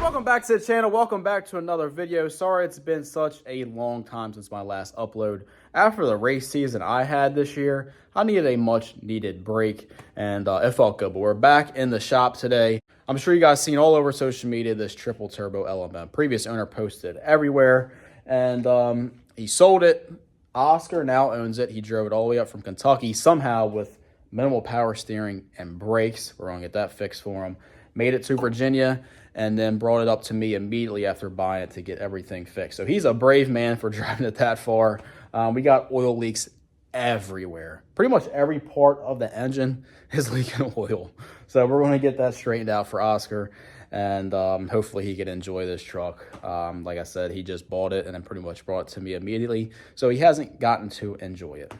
Welcome back to the channel. Welcome back to another video. Sorry it's been such a long time since my last upload. After the race season I had this year, I needed a much needed break, and it felt good. But we're back in the shop today. I'm sure you guys seen all over social media this triple turbo element. Previous owner posted everywhere, and he sold it. Oscar now owns it. He drove it all the way up from Kentucky somehow with minimal power steering and brakes. We're gonna get that fixed for him. Made it to Virginia, and then brought it up to me immediately after buying it to get everything fixed. So he's a brave man for driving it that far. We got oil leaks everywhere. Pretty much every part of the engine is leaking oil. So we're going to get that straightened out for Oscar, and hopefully he can enjoy this truck. Like I said, he just bought it and then pretty much brought it to me immediately. So he hasn't gotten to enjoy it.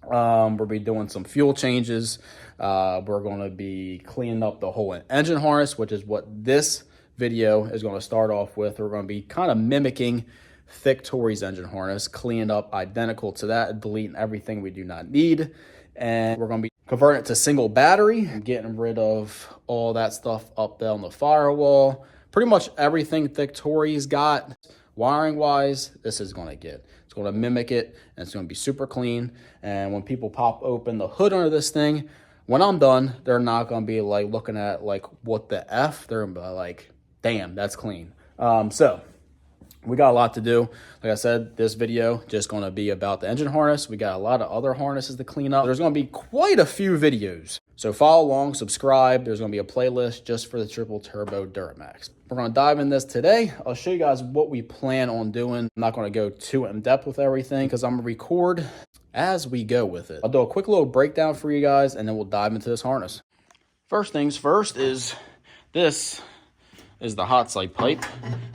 We'll be doing some fuel changes. We're going to be cleaning up the whole engine harness, which is what this video is going to start off with. We're going to be kind of mimicking Thick Tory's engine harness, cleaning up identical to that, deleting everything we do not need. And we're going to be converting it to single battery, getting rid of all that stuff up there on the firewall. Pretty much everything Thick Tory's got, wiring wise, this is going to get. It's going to mimic it, and it's going to be super clean. And when people pop open the hood under this thing, when I'm done, they're not going to be like looking at like, what the F? They're going to be like, damn, that's clean. So we got a lot to do. Like I said, this video just going to be about the engine harness. We got a lot of other harnesses to clean up. There's going to be quite a few videos. So follow along, subscribe. There's going to be a playlist just for the triple turbo Duramax. We're going to dive in this today. I'll show you guys what we plan on doing. I'm not going to go too in depth with everything because I'm going to record as we go with it. I'll do a quick little breakdown for you guys, and then we'll dive into this harness. First things first is this is the hot side pipe,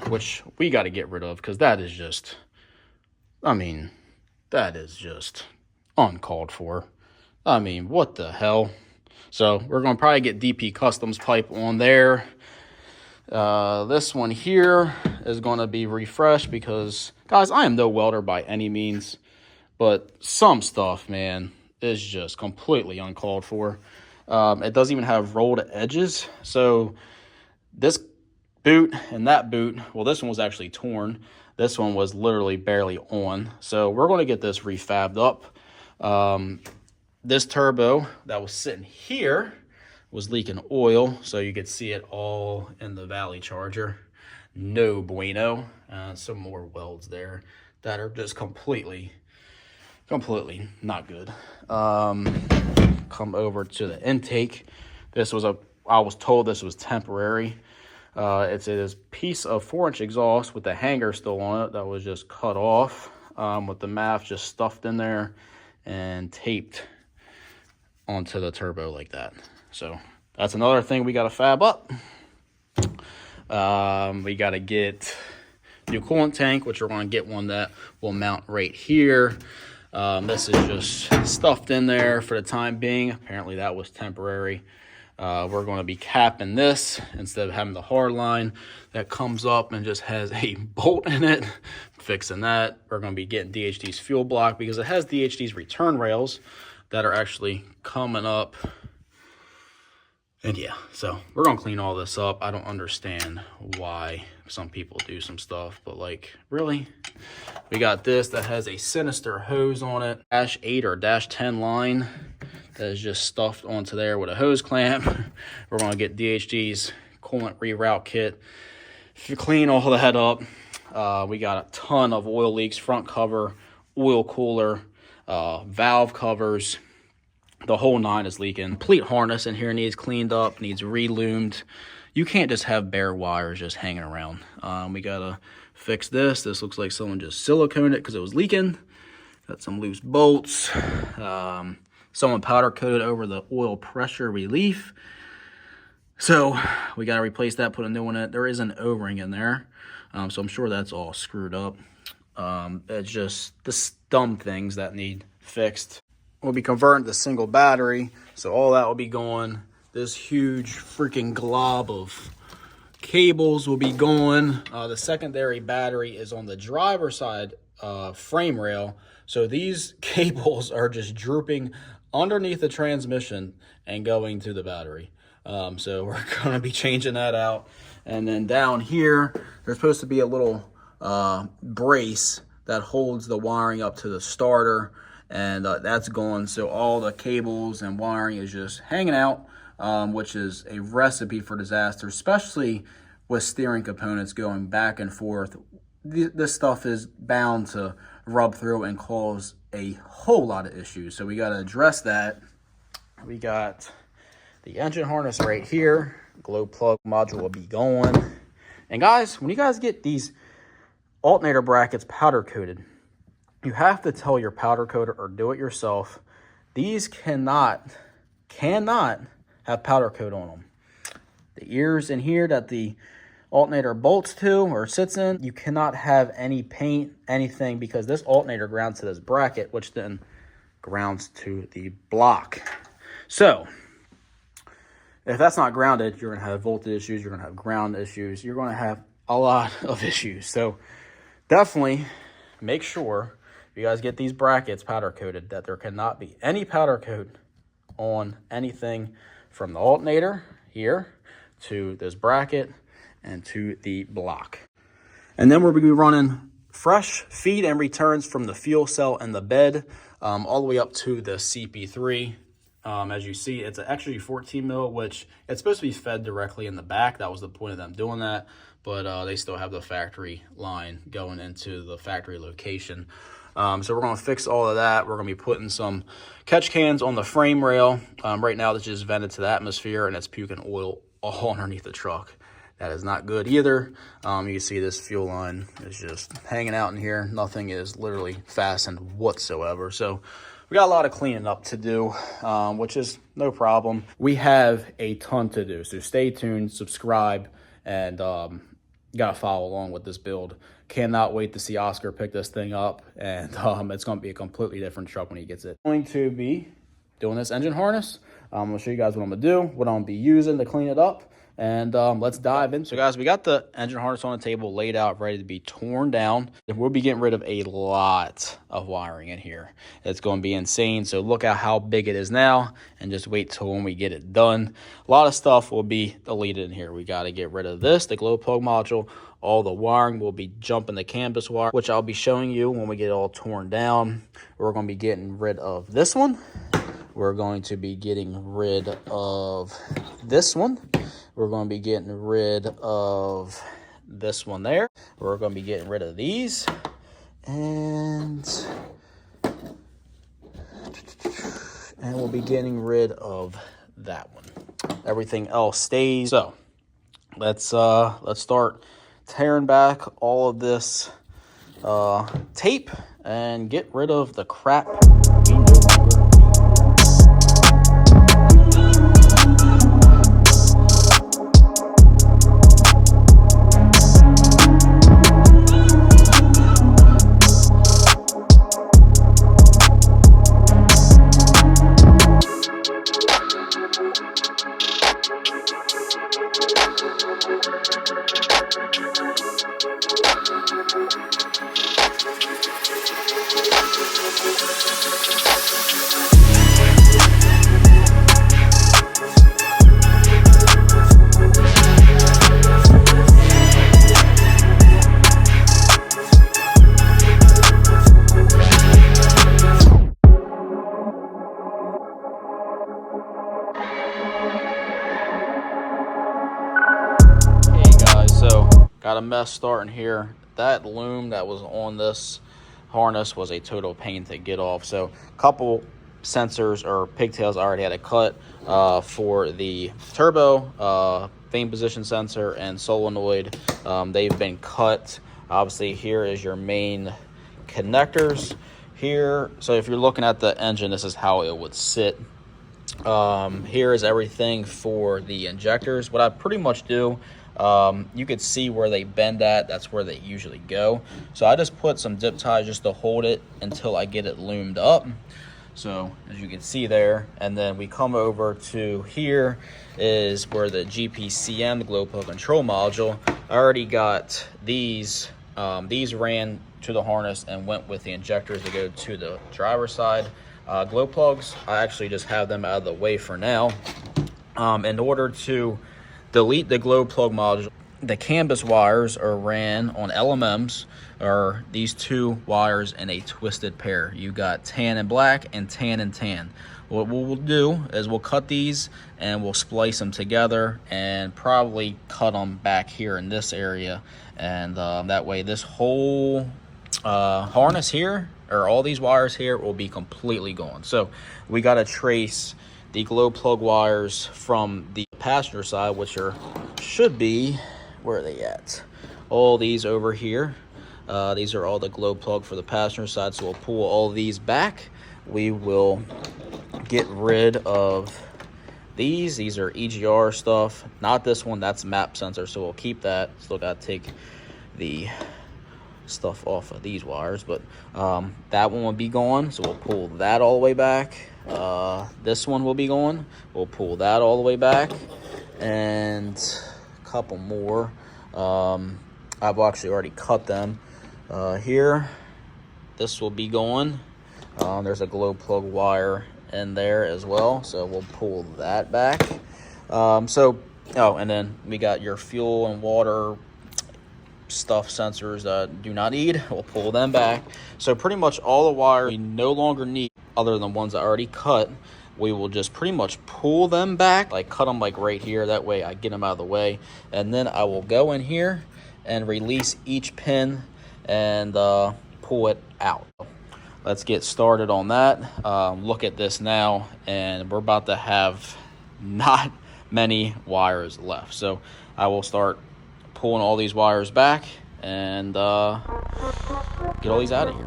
which we got to get rid of because that is just, I mean, that is just uncalled for. I mean, what the hell? So we're going to probably get DP Customs pipe on there. This one here is going to be refreshed because, guys, I am no welder by any means, but some stuff, man, is just completely uncalled for. It doesn't even have rolled edges. So this boot and that boot, well, this one was actually torn. This one was literally barely on. So we're going to get this refabbed up. This turbo that was sitting here was leaking oil, so you could see it all in the valley charger. No bueno. Some more welds there that are just completely not good. Come over to the intake. This was I was told this was temporary. It's a piece of 4-inch exhaust with the hanger still on it that was just cut off, with the MAF just stuffed in there and taped onto the turbo like that. So that's another thing we got to fab up. We got to get new coolant tank, which we're going to get one that will mount right here. This is just stuffed in there for the time being. Apparently that was temporary. We're going to be capping this instead of having the hard line that comes up and just has a bolt in it. Fixing that. We're going to be getting DHD's fuel block because it has DHD's return rails that are actually coming up. And yeah, so we're going to clean all this up. I don't understand why some people do some stuff, but like, really? We got this that has a sinister hose on it. -8 or -10 line that is just stuffed onto there with a hose clamp. We're going to get DHD's coolant reroute kit, clean all that up. We got a ton of oil leaks, front cover, oil cooler, valve covers. The whole nine is leaking. Complete harness in here needs cleaned up, needs re-loomed. You can't just have bare wires just hanging around. We gotta fix this. This looks like someone just siliconed it because it was leaking. Got some loose bolts. Someone powder coated over the oil pressure relief. So we gotta replace that, put a new one in it. There is an O-ring in there. So I'm sure that's all screwed up. It's just the dumb things that need fixed. We'll be converting to single battery, so all that will be going. This huge freaking glob of cables will be going. The secondary battery is on the driver's side frame rail, so these cables are just drooping underneath the transmission and going to the battery. So we're going to be changing that out. And then down here, there's supposed to be a little brace that holds the wiring up to the starter, and that's gone. So all the cables and wiring is just hanging out, which is a recipe for disaster, especially with steering components going back and forth. This stuff is bound to rub through and cause a whole lot of issues. So we got to address that. We got the engine harness right here. Glow plug module will be going. And guys, when you guys get these alternator brackets powder coated, you have to tell your powder coater or do it yourself. These cannot have powder coat on them. The ears in here that the alternator bolts to or sits in, you cannot have any paint, anything, because this alternator grounds to this bracket, which then grounds to the block. So if that's not grounded, you're going to have voltage issues, you're going to have ground issues, you're going to have a lot of issues. So definitely make sure you guys get these brackets powder coated, that there cannot be any powder coat on anything from the alternator here to this bracket and to the block. And then we're going to be running fresh feed and returns from the fuel cell and the bed all the way up to the CP3. As you see, it's actually 14 mil, which it's supposed to be fed directly in the back. That was the point of them doing that, but they still have the factory line going into the factory location. So we're going to fix all of that. We're going to be putting some catch cans on the frame rail. Right now, this is vented to the atmosphere, and it's puking oil all underneath the truck. That is not good either. You can see this fuel line is just hanging out in here. Nothing is literally fastened whatsoever. So we got a lot of cleaning up to do, which is no problem. We have a ton to do, so stay tuned, subscribe, and you got to follow along with this build. Cannot wait to see Oscar pick this thing up, and it's going to be a completely different truck when he gets it. I'm going to be doing this engine harness. I'm going to show you guys what I'm going to do, what I'm going to be using to clean it up, and let's dive in. So guys, we got the engine harness on the table, laid out, ready to be torn down. And we'll be getting rid of a lot of wiring in here. It's going to be insane. So look at how big it is now and just wait till when we get it done. A lot of stuff will be deleted in here. We got to get rid of this, the glow plug module. All the wiring will be jumping the canvas wire, which I'll be showing you when we get it all torn down. We're going to be getting rid of this one. We're going to be getting rid of this one. We're going to be getting rid of this one there. We're going to be getting rid of these. And we'll be getting rid of that one. Everything else stays. So let's start tearing back all of this tape and get rid of the crap we no longer need. Got a mess starting here. that loom that was on this harness was a total pain to get off. So a couple sensors or pigtails I already had to cut for the turbo, vane position sensor, and solenoid. They've been cut. Obviously, here is your main connectors here. So if you're looking at the engine, this is how it would sit. Here is everything for the injectors. What I pretty much do, you could see where they bend at. That's where they usually go. So I just put some zip ties just to hold it until I get it loomed up. So as you can see there, and then we come over to here is where the GPCM, the glow plug control module. I already got these. These ran to the harness and went with the injectors to go to the driver's side. Glow plugs, I actually just have them out of the way for now. In order to delete the glow plug module, the canvas wires are ran on LMMs, or these two wires in a twisted pair. You got tan and black and tan and tan. What we'll do is we'll cut these and we'll splice them together and probably cut them back here in this area. And that way this whole harness here, or all these wires here, will be completely gone. So we got to trace the glow plug wires from the passenger side, which should be, where are they at? All these over here. These are all the glow plug for the passenger side. So we'll pull all these back. We will get rid of these. These are EGR stuff. Not this one. That's map sensor. So we'll keep that. Still got to take the stuff off of these wires, but that one will be gone. So we'll pull that all the way back. This one will be gone. We'll pull that all the way back, and a couple more. I've actually already cut them here. This will be going. There's a glow plug wire in there as well, so we'll pull that back. And then we got your fuel and water stuff sensors that do not need. We'll pull them back. So pretty much all the wires we no longer need, other than ones I already cut, we will just pretty much pull them back, like cut them like right here. That way I get them out of the way, and then I will go in here and release each pin and pull it out. Let's get started on that. Look at this now, and we're about to have not many wires left. So I will start pulling all these wires back and get all these out of here.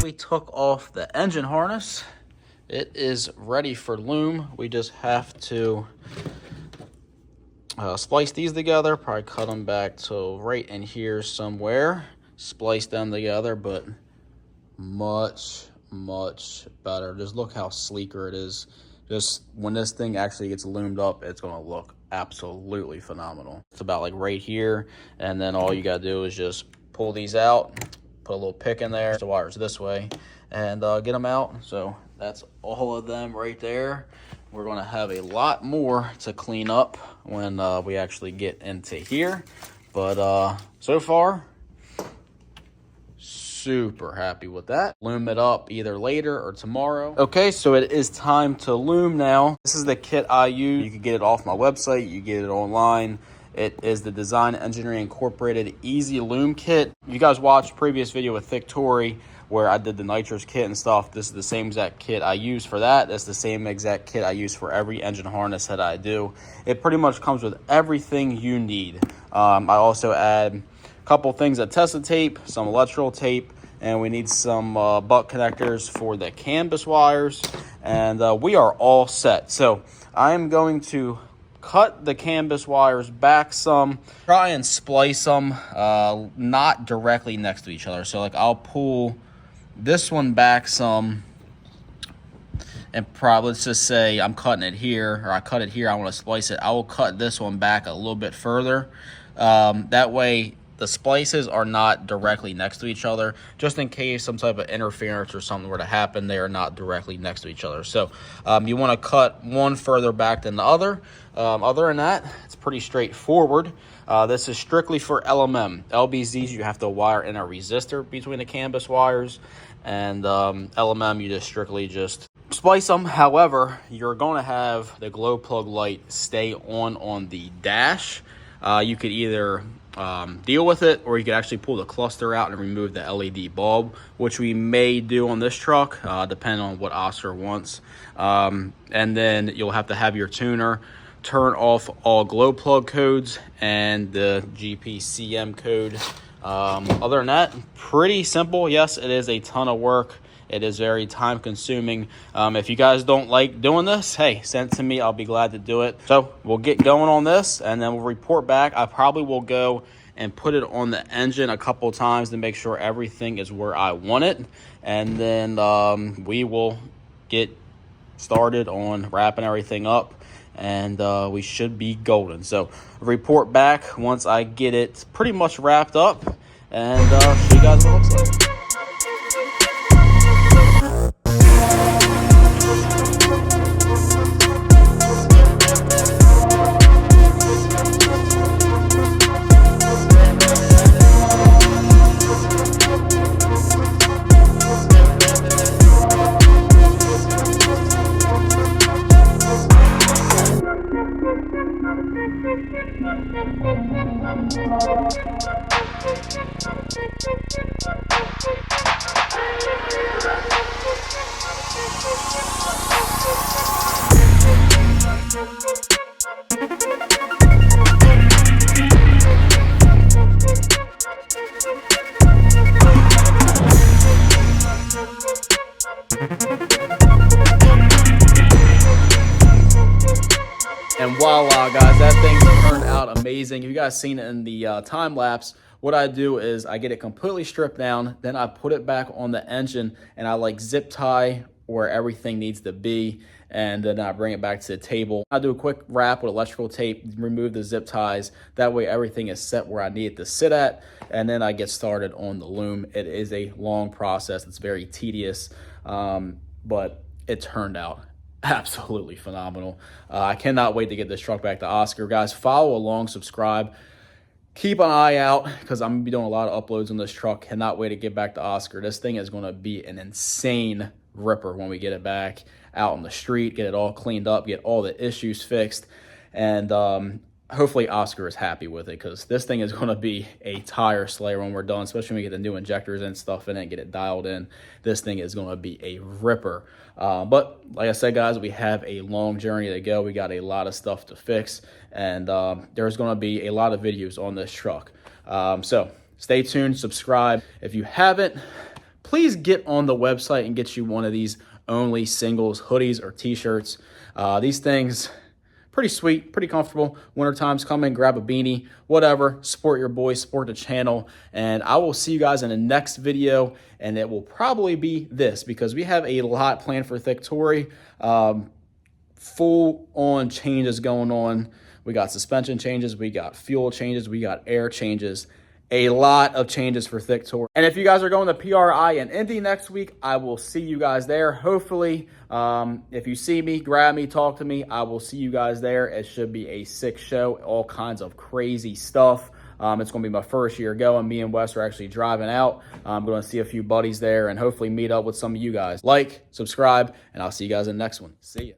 We took off the engine harness. It is ready for loom. We just have to splice these together, probably cut them back to right in here somewhere, splice them together, but much better. Just look how sleeker it is. Just when this thing actually gets loomed up, it's going to look absolutely phenomenal. It's about like right here, and then all you got to do is just pull these out, put a little pick in there, the wires this way, and get them out. So that's all of them right there. We're going to have a lot more to clean up when we actually get into here, but so far, super happy with that. Loom it up either later or tomorrow. Okay, so it is time to loom now. This is the kit I use. You can get it off my website. You get it online. It is the Design Engineering Incorporated Easy Loom Kit. You guys watched previous video with Thick Tory where I did the nitrous kit and stuff. This is the same exact kit I use for that. That's the same exact kit I use for every engine harness that I do. It pretty much comes with everything you need. I also add a couple things of Tessa tape, some electrical tape, and we need some butt connectors for the canvas wires, and we are all set. So I am going to cut the canvas wires back some, try and splice them not directly next to each other. So like I'll pull this one back some, and probably, let's just say I'm cutting it here, or I cut it here, I want to splice it. I will cut this one back a little bit further. That way the splices are not directly next to each other, just in case some type of interference or something were to happen. They are not directly next to each other. So you want to cut one further back than the other. Other than that, it's pretty straightforward. This is strictly for LMM. LBZs, you have to wire in a resistor between the canvas wires, and LMM, you just strictly just splice them. However, you're going to have the glow plug light stay on the dash. You could either deal with it, or you could actually pull the cluster out and remove the LED bulb, which we may do on this truck, depending on what Oscar wants. And then you'll have to have your tuner turn off all glow plug codes and the GPCM code. Other than that, pretty simple. Yes, it is a ton of work. It is very time consuming. If you guys don't like doing this, hey, send it to me. I'll be glad to do it. So we'll get going on this, and then we'll report back. I probably will go and put it on the engine a couple times to make sure everything is where I want it. And then we will get started on wrapping everything up, and we should be golden. So report back once I get it pretty much wrapped up, and show you guys what it looks like. And voila, guys, that thing turned out amazing. If you guys seen it in the time lapse, what I do is I get it completely stripped down, then I put it back on the engine, and I like zip tie where everything needs to be, and then I bring it back to the table. I do a quick wrap with electrical tape, remove the zip ties. That way everything is set where I need it to sit at, and then I get started on the loom. It is a long process. It's very tedious, but it turned out absolutely phenomenal. I cannot wait to get this truck back to Oscar. Guys, follow along, subscribe. Keep an eye out, because I'm going to be doing a lot of uploads on this truck. Cannot wait to get back to Oscar. This thing is going to be an insane ripper when we get it back out on the street, get it all cleaned up, get all the issues fixed, and hopefully Oscar is happy with it, because this thing is going to be a tire slayer when we're done, especially when we get the new injectors and stuff in it and get it dialed in. This thing is going to be a ripper. But like I said, guys, we have a long journey to go. We got a lot of stuff to fix, and there's going to be a lot of videos on this truck. So stay tuned, subscribe. If you haven't, please get on the website and get you one of these only singles, hoodies, or t-shirts. These things pretty sweet, pretty comfortable. Wintertime's coming, grab a beanie, whatever. Support your boy, support the channel. And I will see you guys in the next video. And it will probably be this because we have a lot planned for Thick Tory. Full on changes going on. We got suspension changes, we got fuel changes, we got air changes. A lot of changes for Thick Tory. And if you guys are going to PRI and Indy next week, I will see you guys there. Hopefully, if you see me, grab me, talk to me. I will see you guys there. It should be a sick show. All kinds of crazy stuff. It's going to be my first year going. Me and Wes are actually driving out. I'm going to see a few buddies there and hopefully meet up with some of you guys. Like, subscribe, and I'll see you guys in the next one. See ya.